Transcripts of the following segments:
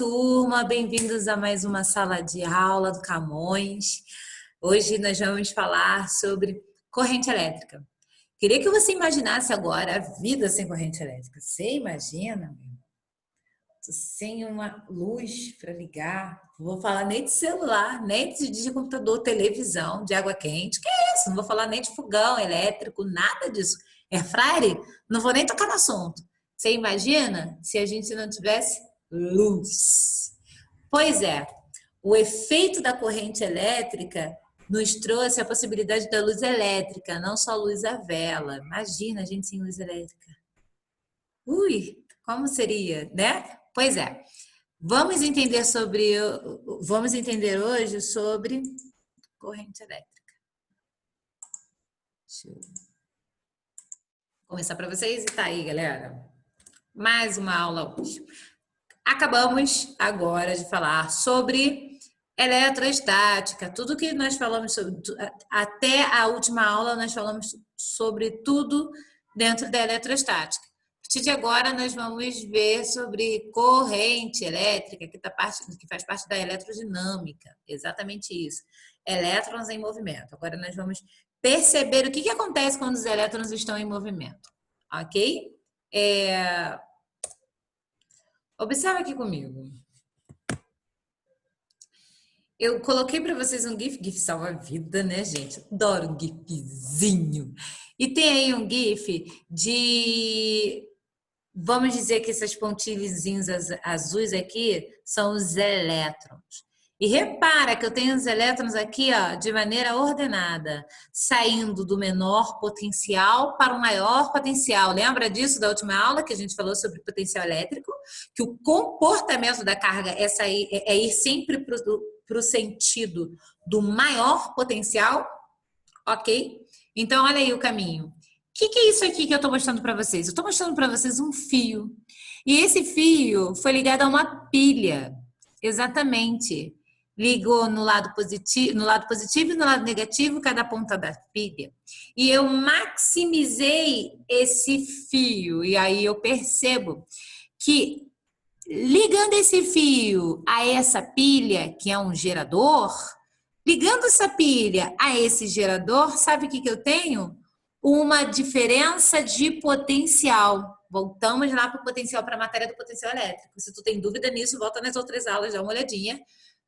turma, bem-vindos a mais uma sala de aula do Camões. Hoje nós vamos falar sobre corrente elétrica. Queria que você imaginasse agora a vida sem corrente elétrica. Você imagina, meu irmão? Sem uma luz para ligar, não vou falar nem de celular, nem de computador, televisão, de água quente, que é isso? Não vou falar nem de fogão elétrico, nada disso. Airfryer? Não vou nem tocar no assunto. Você imagina se a gente não tivesse luz? Pois é, o efeito da corrente elétrica nos trouxe a possibilidade da luz elétrica, não só luz à vela. Imagina a gente sem luz elétrica. Ui, como seria, né? Pois é. Vamos entender hoje sobre corrente elétrica. Deixa eu começar para vocês e tá aí, galera. Mais uma aula hoje. Acabamos agora de falar sobre eletrostática. Tudo que nós falamos sobre, até a última aula nós falamos sobre tudo dentro da eletrostática. A partir de agora nós vamos ver sobre corrente elétrica, que faz parte da eletrodinâmica. Exatamente isso. Elétrons em movimento. Agora nós vamos perceber o que acontece quando os elétrons estão em movimento. Ok? Observa aqui comigo. Eu coloquei para vocês um GIF. GIF salva a vida, né, gente? Adoro um GIFzinho. E tem aí um GIF de... Vamos dizer que esses pontilhozinhos azuis aqui são os elétrons. E repara que eu tenho os elétrons aqui, ó, de maneira ordenada, saindo do menor potencial para o maior potencial. Lembra disso da última aula que a gente falou sobre potencial elétrico? Que o comportamento da carga é ir sempre para o sentido do maior potencial, ok? Então, olha aí o caminho. O que é isso aqui que eu estou mostrando para vocês? Eu estou mostrando para vocês um fio. E esse fio foi ligado a uma pilha. Exatamente. Ligou no lado positivo e no lado negativo, cada ponta da pilha. E eu maximizei esse fio. E aí eu percebo que ligando esse fio a essa pilha, que é um gerador, ligando essa pilha a esse gerador, sabe o que eu tenho? Uma diferença de potencial. Voltamos lá para o potencial, para a matéria do potencial elétrico. Se tu tem dúvida nisso, volta nas outras aulas, dá uma olhadinha,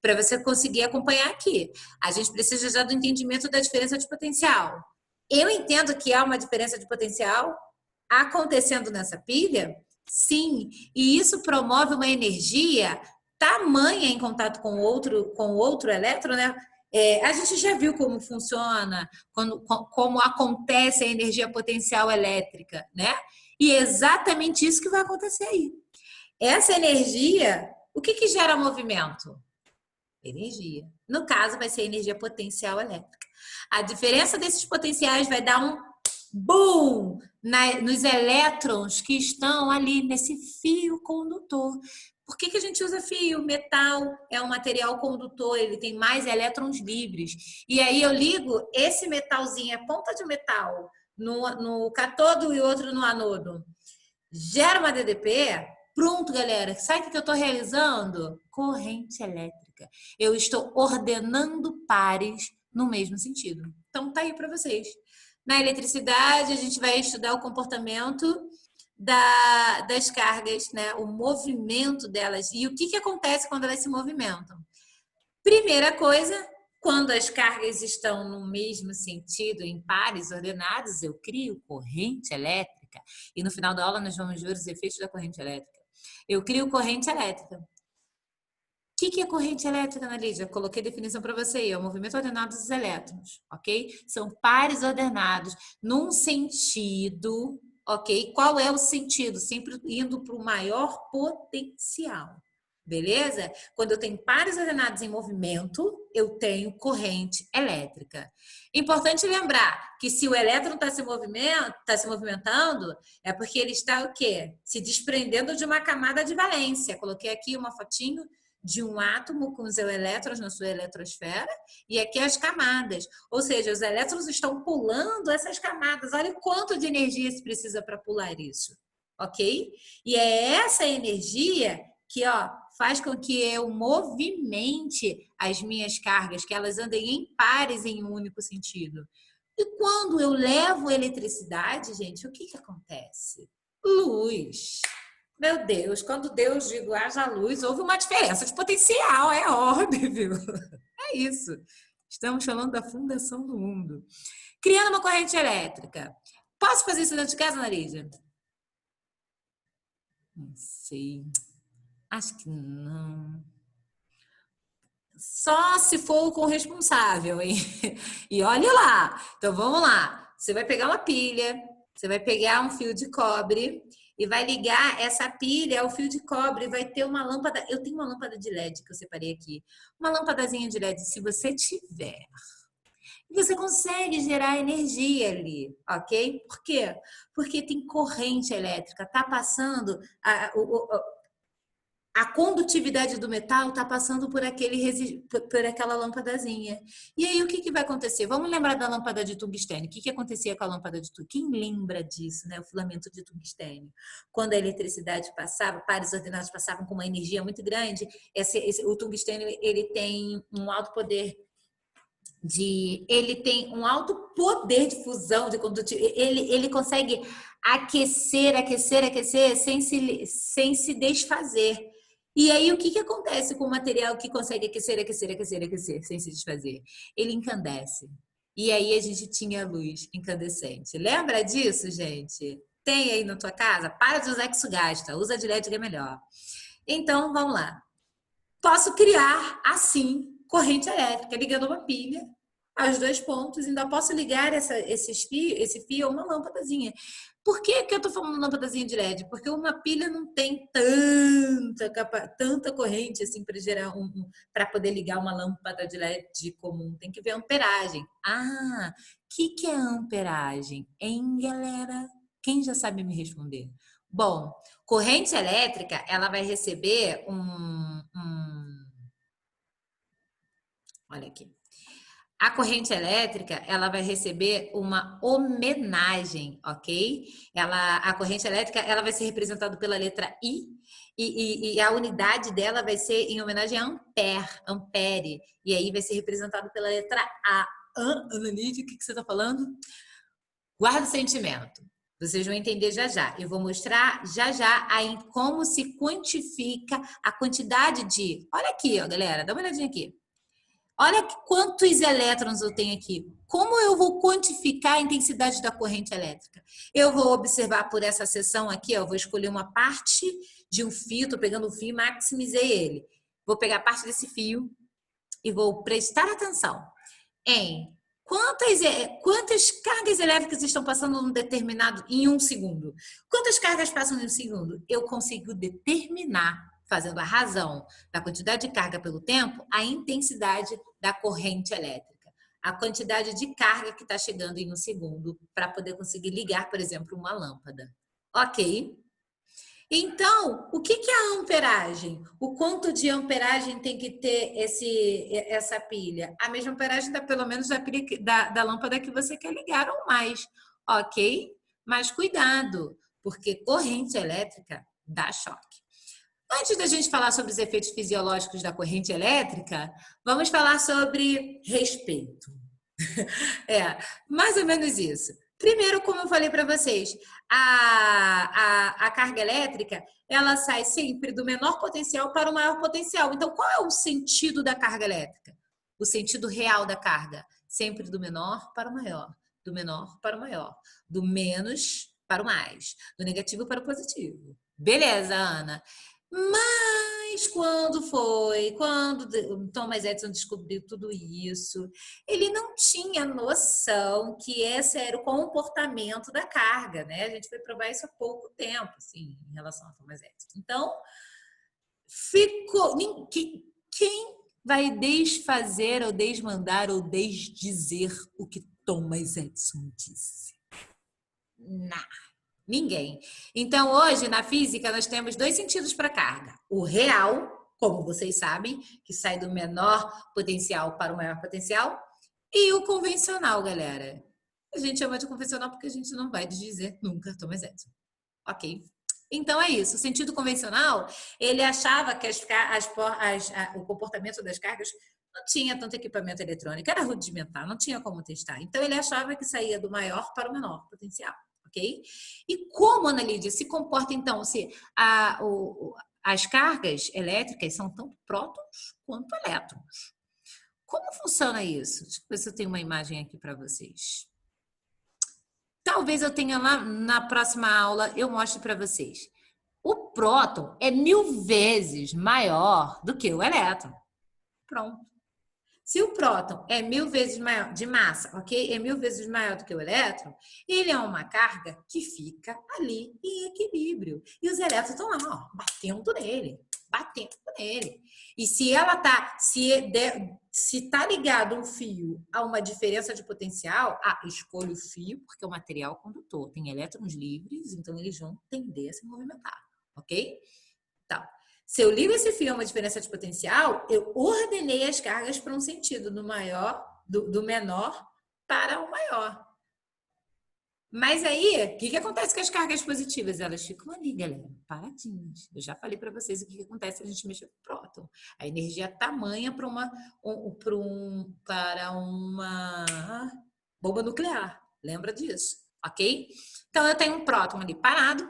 para você conseguir acompanhar aqui. A gente precisa já do entendimento da diferença de potencial. Eu entendo que há uma diferença de potencial acontecendo nessa pilha, sim, e isso promove uma energia tamanha em contato com outro elétron, né? A gente já viu como funciona, como acontece a energia potencial elétrica, né? E é exatamente isso que vai acontecer aí. Essa energia, o que gera movimento? Energia. No caso, vai ser energia potencial elétrica. A diferença desses potenciais vai dar um boom nos elétrons que estão ali nesse fio condutor. Por que a gente usa fio? Metal é um material condutor, ele tem mais elétrons livres. E aí eu ligo esse metalzinho, a ponta de metal, no cátodo e outro no anodo. Gera uma DDP, pronto, galera. Sabe o que eu estou realizando? Corrente elétrica. Eu estou ordenando pares no mesmo sentido. Então tá aí para vocês. Na eletricidade, a gente vai estudar o comportamento das cargas, né? O movimento delas e o que acontece quando elas se movimentam. Primeira coisa, quando as cargas estão no mesmo sentido, em pares ordenados, eu crio corrente elétrica. E no final da aula nós vamos ver os efeitos da corrente elétrica. Eu crio corrente elétrica. O que é corrente elétrica, Ana Lídia? Coloquei a definição para você aí, é o movimento ordenado dos elétrons, ok? São pares ordenados num sentido, ok? Qual é o sentido? Sempre indo para o maior potencial, beleza? Quando eu tenho pares ordenados em movimento, eu tenho corrente elétrica. Importante lembrar que se o elétron está se movimentando, é porque ele está o quê? Se desprendendo de uma camada de valência. Coloquei aqui uma fotinho de um átomo com os elétrons na sua eletrosfera e aqui as camadas. Ou seja, os elétrons estão pulando essas camadas. Olha o quanto de energia se precisa para pular isso, ok? E é essa energia que, ó, faz com que eu movimente as minhas cargas, que elas andem em pares em um único sentido. E quando eu levo eletricidade, gente, o que que acontece? Luz. Meu Deus, quando Deus diz haja luz, houve uma diferença de potencial, é óbvio. É isso. Estamos falando da fundação do mundo. Criando uma corrente elétrica. Posso fazer isso dentro de casa, Narídia? Não sei. Acho que não. Só se for com o responsável, hein? E olhe lá. Então vamos lá. Você vai pegar uma pilha, você vai pegar um fio de cobre e vai ligar essa pilha ao fio de cobre. Vai ter uma lâmpada. Eu tenho uma lâmpada de LED que eu separei aqui. Uma lâmpadazinha de LED, se você tiver. Você consegue gerar energia ali, ok? Por quê? Porque tem corrente elétrica, tá passando a condutividade do metal está passando por aquela lâmpadazinha. E aí, o que vai acontecer? Vamos lembrar da lâmpada de tungstênio. O que acontecia com a lâmpada de tungstênio? Quem lembra disso, né? O filamento de tungstênio. Quando a eletricidade passava, pares ordenados passavam com uma energia muito grande, o tungstênio ele tem um alto poder ele tem um alto poder de fusão, de condutividade. Ele consegue aquecer sem se desfazer. E aí, o que acontece com o material que consegue aquecer sem se desfazer? Ele incandesce. E aí, a gente tinha luz incandescente. Lembra disso, gente? Tem aí na tua casa? Para de usar que isso gasta. Usa de LED que é melhor. Então, vamos lá. Posso criar, assim, corrente elétrica, ligando uma pilha aos dois pontos. Ainda posso ligar esse fio a uma lâmpadazinha. Por que eu estou falando lâmpadazinha de LED? Porque uma pilha não tem tanta corrente assim para gerar para poder ligar uma lâmpada de LED comum. Tem que ver a amperagem. Ah, o que é a amperagem, hein, galera? Quem já sabe me responder? Bom, corrente elétrica, ela vai receber olha aqui. A corrente elétrica, ela vai receber uma homenagem, ok? A corrente elétrica, ela vai ser representada pela letra I e a unidade dela vai ser em homenagem a ampere. E aí vai ser representado pela letra A. Ananide, o que você está falando? Guarda o sentimento. Vocês vão entender já já. Eu vou mostrar já já aí como se quantifica a quantidade de... Olha aqui, ó, galera. Dá uma olhadinha aqui. Olha quantos elétrons eu tenho aqui. Como eu vou quantificar a intensidade da corrente elétrica? Eu vou observar por essa seção aqui, ó, vou escolher uma parte de um fio, estou pegando o fio e maximizei ele. Vou pegar parte desse fio e vou prestar atenção em quantas cargas elétricas estão passando em um segundo. Quantas cargas passam em um segundo? Eu consigo determinar, fazendo a razão da quantidade de carga pelo tempo, a intensidade da corrente elétrica. A quantidade de carga que está chegando em um segundo para poder conseguir ligar, por exemplo, uma lâmpada. Ok? Então, o que é a amperagem? O quanto de amperagem tem que ter essa pilha? A mesma amperagem pelo menos da pilha da lâmpada que você quer ligar ou mais. Ok? Mas cuidado, porque corrente elétrica dá choque. Antes da gente falar sobre os efeitos fisiológicos da corrente elétrica, vamos falar sobre respeito. Mais ou menos isso. Primeiro, como eu falei para vocês, a carga elétrica, ela sai sempre do menor potencial para o maior potencial. Então, qual é o sentido da carga elétrica? O sentido real da carga? Sempre do menor para o maior, do menor para o maior, do menos para o mais, do negativo para o positivo. Beleza, Ana? Mas quando Thomas Edison descobriu tudo isso, ele não tinha noção que esse era o comportamento da carga, né? A gente foi provar isso há pouco tempo, assim, em relação a Thomas Edison. Então, quem vai desfazer ou desmandar ou desdizer o que Thomas Edison disse? Ninguém. Então, hoje, na física, nós temos dois sentidos para carga. O real, como vocês sabem, que sai do menor potencial para o maior potencial, e o convencional, galera. A gente chama de convencional porque a gente não vai dizer nunca Thomas Edison. Ok? Então é isso. O sentido convencional, ele achava que o comportamento das cargas não tinha tanto equipamento eletrônico, era rudimentar, não tinha como testar. Então ele achava que saía do maior para o menor potencial, ok? E como, Ana Lídia, se comporta então se as cargas elétricas são tanto prótons quanto elétrons? Como funciona isso? Deixa eu ver se eu tenho uma imagem aqui para vocês. Talvez eu tenha lá na próxima aula, eu mostre para vocês. O próton é 1000 vezes maior do que o elétron. Pronto. Se o próton é 1000 vezes maior de massa, ok? É 1000 vezes maior do que o elétron, ele é uma carga que fica ali em equilíbrio. E os elétrons estão lá, ó, batendo nele. E se ela tá, se tá ligado um fio a uma diferença de potencial, escolho o fio porque é o material condutor. Tem elétrons livres, então eles vão tender a se movimentar, ok? Então, se eu ligo esse fio a uma diferença de potencial, eu ordenei as cargas para um sentido do menor para o maior. Mas aí, o que acontece com as cargas positivas? Elas ficam ali, galera, paradinhas. Eu já falei para vocês o que acontece se a gente mexer com o próton. A energia tamanha para uma bomba nuclear. Lembra disso, ok? Então, eu tenho um próton ali parado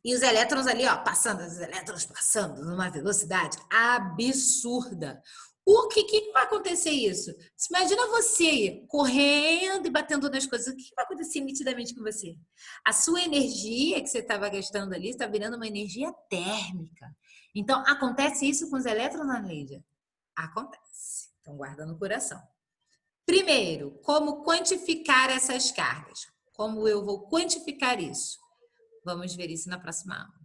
e os elétrons ali, ó, os elétrons passando numa velocidade absurda. O que vai acontecer isso? Imagina você correndo e batendo nas coisas. O que vai acontecer nitidamente com você? A sua energia que você estava gastando ali está virando uma energia térmica. Então, acontece isso com os elétrons na Lídia? Acontece. Então, guarda no coração. Primeiro, como quantificar essas cargas? Como eu vou quantificar isso? Vamos ver isso na próxima aula.